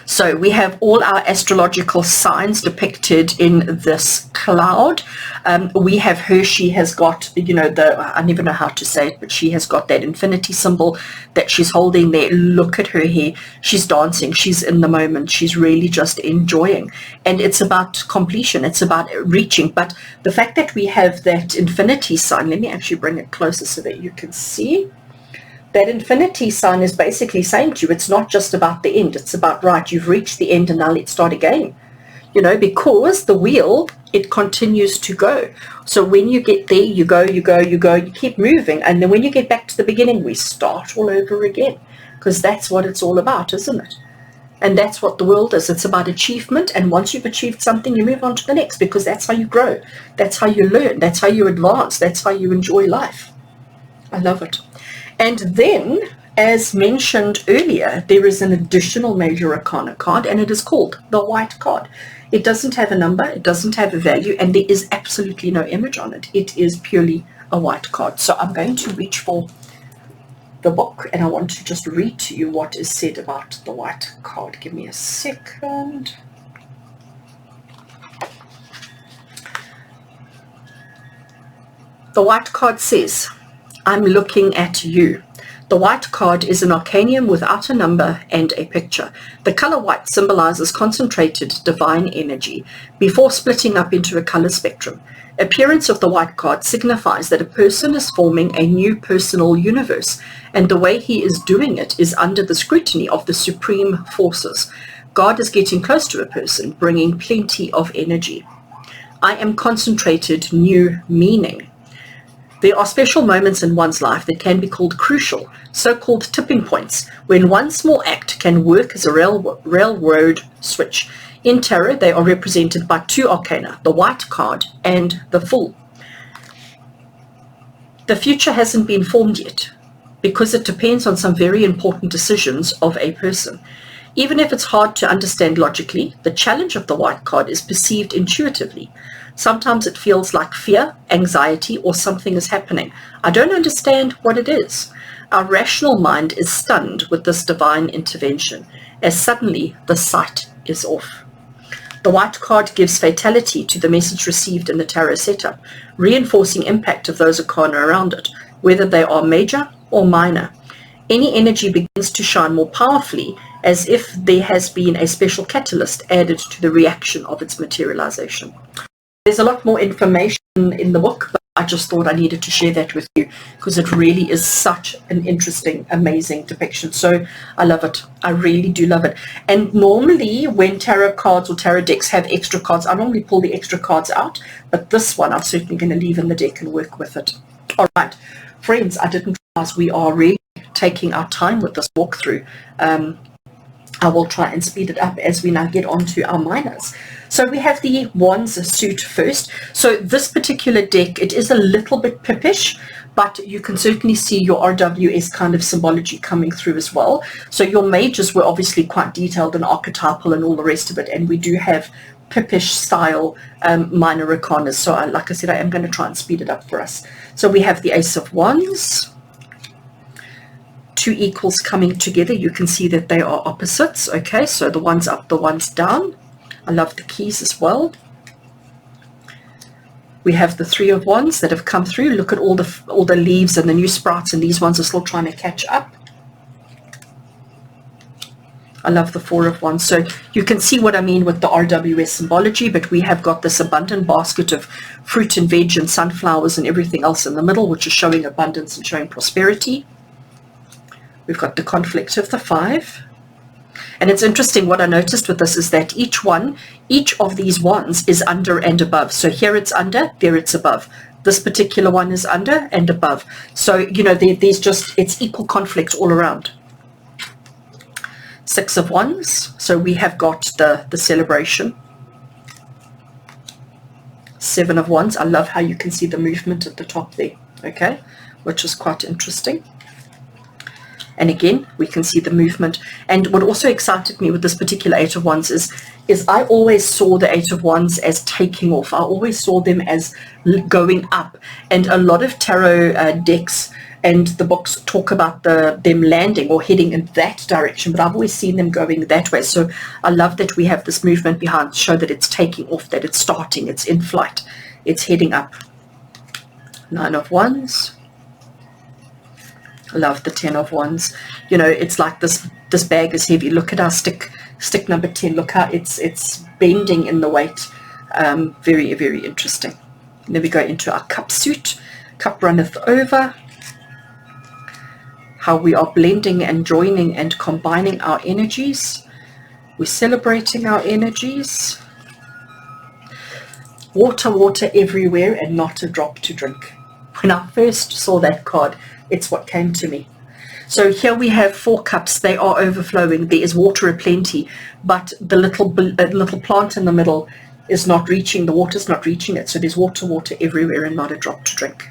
So we have all our astrological signs depicted in this cloud. We have her, she has got, I never know how to say it, but she has got that infinity symbol that she's holding there. Look at her hair. She's dancing. She's in the moment. She's really just enjoying. And it's about completion. It's about reaching. But the fact that we have that infinity sign, let me actually bring it closer so that you can see. That infinity sign is basically saying to you, it's not just about the end. It's about, right, you've reached the end and now let's start again. Because the wheel, it continues to go. So when you get there, you go, you keep moving. And then when you get back to the beginning, we start all over again. Because that's what it's all about, isn't it? And that's what the world is. It's about achievement. And once you've achieved something, you move on to the next, because that's how you grow. That's how you learn. That's how you advance. That's how you enjoy life. I love it. And then, as mentioned earlier, there is an additional major arcana card, and it is called the white card. It doesn't have a number, it doesn't have a value, and there is absolutely no image on it. It is purely a white card. So I'm going to reach for the book, and I want to just read to you what is said about the white card. Give me a second. The white card says, I'm looking at you. The white card is an arcanium without a number and a picture. The color white symbolizes concentrated divine energy before splitting up into a color spectrum. Appearance of the white card signifies that a person is forming a new personal universe, and the way he is doing it is under the scrutiny of the supreme forces. God is getting close to a person, bringing plenty of energy. I am concentrated new meaning. There are special moments in one's life that can be called crucial, so-called tipping points, when one small act can work as a railroad switch. In tarot, they are represented by two arcana, the White card and the Fool. The future hasn't been formed yet, because it depends on some very important decisions of a person. Even if it's hard to understand logically, the challenge of the White card is perceived intuitively. Sometimes it feels like fear, anxiety, or something is happening. I don't understand what it is. Our rational mind is stunned with this divine intervention, as suddenly the sight is off. The White card gives fatality to the message received in the tarot setup, reinforcing impact of those arcana around it, whether they are major or minor. Any energy begins to shine more powerfully, as if there has been a special catalyst added to the reaction of its materialization. There's a lot more information in the book, but I just thought I needed to share that with you because it really is such an interesting, amazing depiction. So I love it. I really do love it. And normally when tarot cards or tarot decks have extra cards, I normally pull the extra cards out, but this one I'm certainly going to leave in the deck and work with it. All right, friends, I didn't realize we are really taking our time with this walkthrough. I will try and speed it up as we now get on to our minors. So we have the Wands suit first. So this particular deck, it is a little bit pippish, but you can certainly see your RWS kind of symbology coming through as well. So your mages were obviously quite detailed and archetypal and all the rest of it, and we do have pippish style minor arcanas. So like I said, I am going to try and speed it up for us. So we have the Ace of Wands. Two equals coming together. You can see that they are opposites. Okay, so the one's up, the one's down. I love the keys as well. We have the Three of Wands that have come through. Look at all the leaves and the new sprouts, and these ones are still trying to catch up. I love the Four of Wands. So you can see what I mean with the RWS symbology, but we have got this abundant basket of fruit and veg and sunflowers and everything else in the middle, which is showing abundance and showing prosperity. We've got the conflict of the Five. And it's interesting, what I noticed with this is that each of these wands is under and above. So here it's under, there it's above. This particular one is under and above. So, you know, there's just, it's equal conflict all around. Six of Wands. So we have got the celebration. Seven of Wands. I love how you can see the movement at the top there, okay, which is quite interesting. And again, we can see the movement. And what also excited me with this particular Eight of Wands is I always saw the Eight of Wands as taking off. I always saw them as going up. And a lot of tarot decks and the books talk about them landing or heading in that direction, but I've always seen them going that way. So I love that we have this movement behind to show that it's taking off, that it's starting, it's in flight, it's heading up. Nine of Wands. I love the 10 of Wands. You know, it's like this bag is heavy. Look at our stick number 10. Look how it's bending in the weight. Very, very interesting. And then we go into our cup suit. Cup runneth over. How we are blending and joining and combining our energies. We're celebrating our energies. Water, water everywhere and not a drop to drink. When I first saw that card, it's what came to me. So here we have 4 cups. They are overflowing. There is water aplenty, but the little plant in the middle is not reaching. The water's not reaching it. So there's water, water everywhere and not a drop to drink.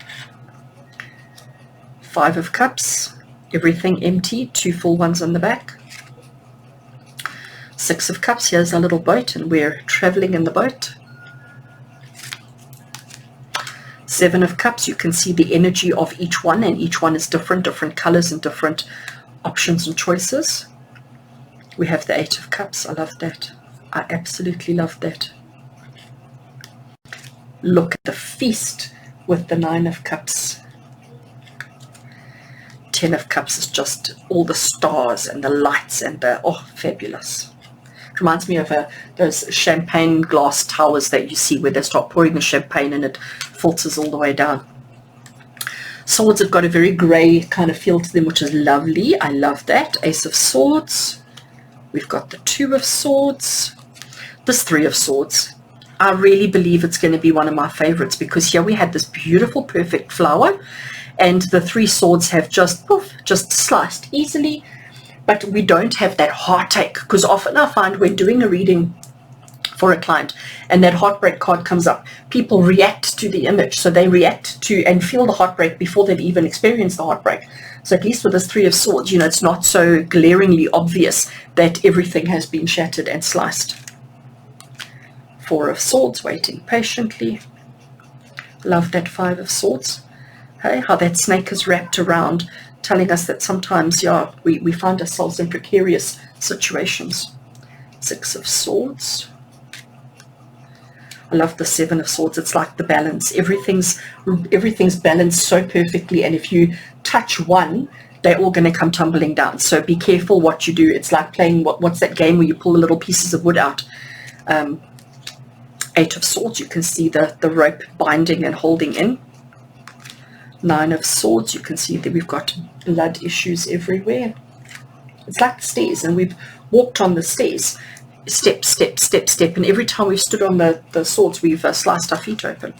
5 of Cups. Everything empty. 2 full ones on the back. 6 of Cups. Here's a little boat and we're traveling in the boat. 7 of Cups, you can see the energy of each one, and each one is different colors and different options and choices. We have the 8 of Cups. I love that. I absolutely love that. Look at the feast with the 9 of Cups. 10 of Cups is just all the stars and the lights and the, oh, fabulous. It reminds me of those champagne glass towers that you see where they start pouring the champagne and it filters all the way down. Swords have got a very grey kind of feel to them, which is lovely. I love that. Ace of Swords. We've got the 2 of Swords. This 3 of Swords. I really believe it's going to be one of my favorites, because here we had this beautiful, perfect flower, and the 3 swords have just, poof, just sliced easily, but we don't have that heartache, because often I find when doing a reading for a client and that heartbreak card comes up, people react to the image. So they react to and feel the heartbreak before they've even experienced the heartbreak. So at least with this 3 of swords, you know, it's not so glaringly obvious that everything has been shattered and sliced. 4 of swords, waiting patiently. Love that 5 of swords. Hey, how that snake is wrapped around, telling us that sometimes, yeah, we find ourselves in precarious situations. 6 of swords. I love the 7 of swords. It's like the balance. Everything's balanced so perfectly, and if you touch one, they're all going to come tumbling down. So be careful what you do. It's like playing, what's that game where you pull the little pieces of wood out? 8 of swords, you can see the rope binding and holding in. 9 of swords, you can see that we've got blood issues everywhere. It's like the stairs, and we've walked on the stairs, step, step, step, step, and every time we've stood on the swords, we've sliced our feet open.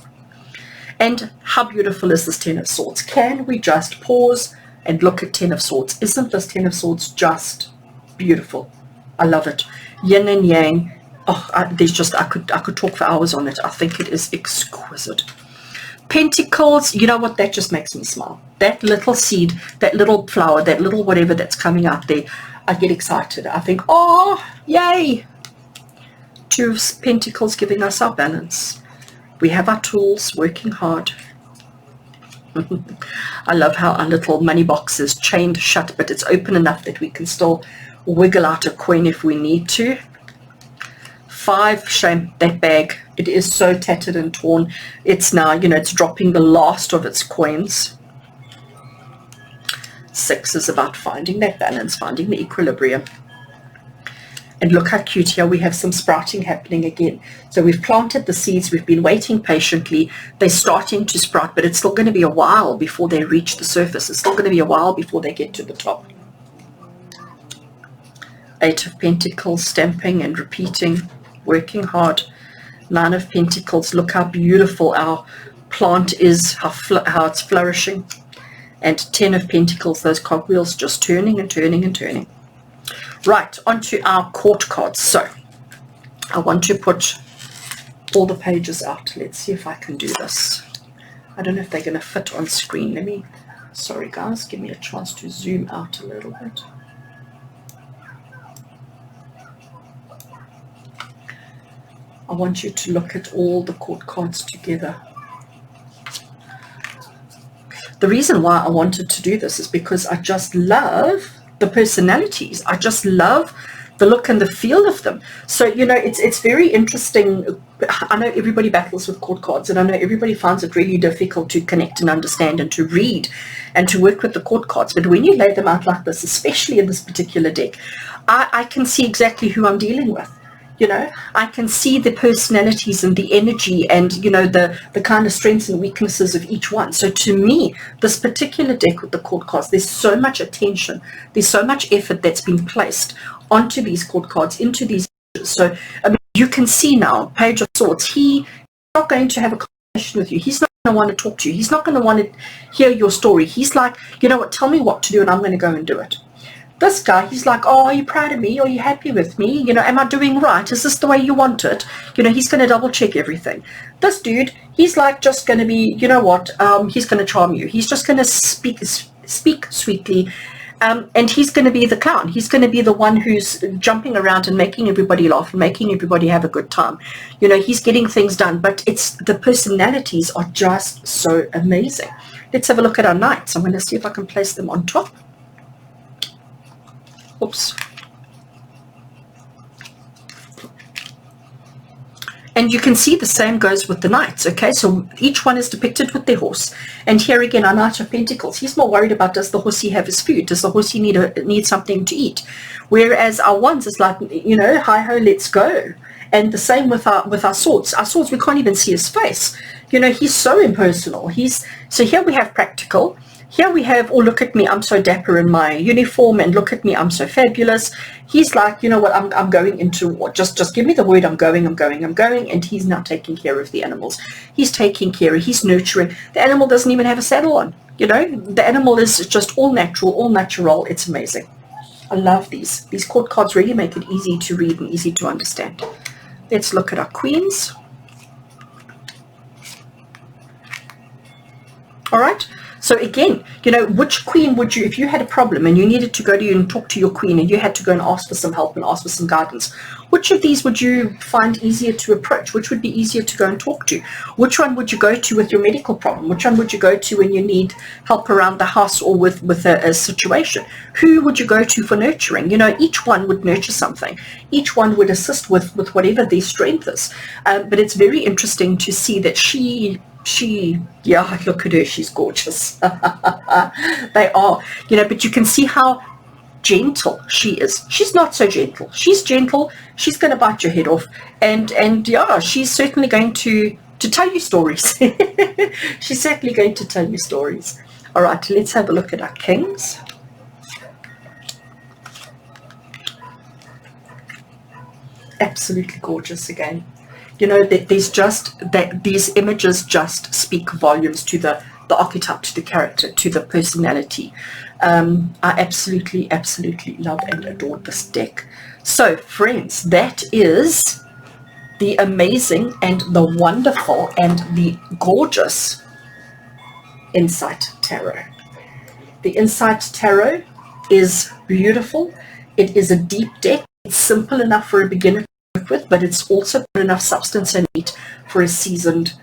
And how beautiful is this 10 of swords? Can we just pause and look at 10 of swords? Isn't this 10 of swords just beautiful? I love it. Yin and yang. Oh, there's just, I could talk for hours on it. I think it is exquisite. Pentacles, you know what, that just makes me smile. That little seed, that little flower, that little whatever that's coming out there, I get excited. I think, oh, yay. 2 of Pentacles giving us our balance. We have our tools, working hard. I love how our little money box is chained shut, but it's open enough that we can still wiggle out a coin if we need to. 5, shame, that bag. It is so tattered and torn. It's now, you know, it's dropping the last of its coins. 6 is about finding that balance, finding the equilibrium. And look how cute here. We have some sprouting happening again. So we've planted the seeds. We've been waiting patiently. They're starting to sprout, but it's still going to be a while before they reach the surface. It's still going to be a while before they get to the top. 8 of Pentacles, stamping and repeating, working hard. 9 of Pentacles, look how beautiful our plant is, how it's flourishing. And 10 of Pentacles, those cogwheels just turning and turning and turning. Right, onto our court cards. So I want to put all the pages out. Let's see if I can do this. I don't know if they're going to fit on screen. Sorry guys, give me a chance to zoom out a little bit. I want you to look at all the court cards together. The reason why I wanted to do this is because I just love the personalities. I just love the look and the feel of them. So, you know, it's very interesting. I know everybody battles with court cards, and I know everybody finds it really difficult to connect and understand and to read and to work with the court cards. But when you lay them out like this, especially in this particular deck, I can see exactly who I'm dealing with. You know, I can see the personalities and the energy and, you know, the kind of strengths and weaknesses of each one. So to me, this particular deck with the court cards, there's so much attention, there's so much effort that's been placed onto these court cards, into these. So, I mean, you can see now, Page of Swords, he's not going to have a conversation with you. He's not going to want to talk to you. He's not going to want to hear your story. He's like, you know what, tell me what to do and I'm going to go and do it. This guy, he's like, oh, are you proud of me? Are you happy with me? You know, am I doing right? Is this the way you want it? You know, he's going to double check everything. This dude, he's like just going to be, you know what, he's going to charm you. He's just going to speak sweetly, and he's going to be the clown. He's going to be the one who's jumping around and making everybody laugh and making everybody have a good time. You know, he's getting things done, but it's the personalities are just so amazing. Let's have a look at our knights. I'm going to see if I can place them on top. Oops. And you can see the same goes with the knights, okay? So each one is depicted with their horse. And here again, our Knight of Pentacles, he's more worried about, does the horsey have his food? Does the horsey need something to eat? Whereas our wands is like, you know, hi-ho, let's go. And the same with our swords. Our swords, we can't even see his face. You know, he's so impersonal. So here we have practical. Here we have, oh, look at me, I'm so dapper in my uniform, and look at me, I'm so fabulous. He's like, you know what, I'm going into what? Just give me the word, I'm going. And he's now taking care of the animals. He's taking care, he's nurturing. The animal doesn't even have a saddle on. You know, the animal is just all natural. It's amazing. I love these. These court cards really make it easy to read and easy to understand. Let's look at our queens. All right. So again, you know, which queen would you, if you had a problem and you needed to go to you and talk to your queen and you had to go and ask for some help and ask for some guidance, which of these would you find easier to approach? Which would be easier to go and talk to? Which one would you go to with your medical problem? Which one would you go to when you need help around the house or with a situation? Who would you go to for nurturing? You know, each one would nurture something. Each one would assist with whatever their strength is. But it's very interesting to see that yeah, look at her, she's gorgeous. They are, you know, but you can see how gentle she is. She's not so gentle. She's gentle. She's going to bite your head off. And yeah, she's certainly going to tell you stories. She's certainly going to tell you stories. All right, let's have a look at our kings. Absolutely gorgeous again. You know, there's just that these images just speak volumes to the archetype, to the character, to the personality. I absolutely love and adore this deck. So friends, that is the amazing and the wonderful and the gorgeous Insight Tarot. The Insight Tarot is beautiful. It is a deep deck. It's simple enough for a beginner with, but it's also got enough substance and meat for a seasoned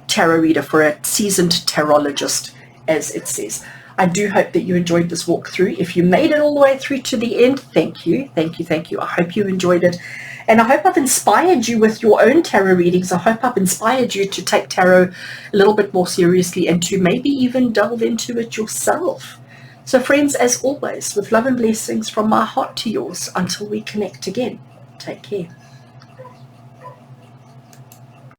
tarot reader, for a seasoned tarologist, as it says. I do hope that you enjoyed this walkthrough. If you made it all the way through to the end, thank you. I hope you enjoyed it, and I hope I've inspired you with your own tarot readings. I hope I've inspired you to take tarot a little bit more seriously and to maybe even delve into it yourself. So friends, as always, with love and blessings from my heart to yours, until we connect again, take care.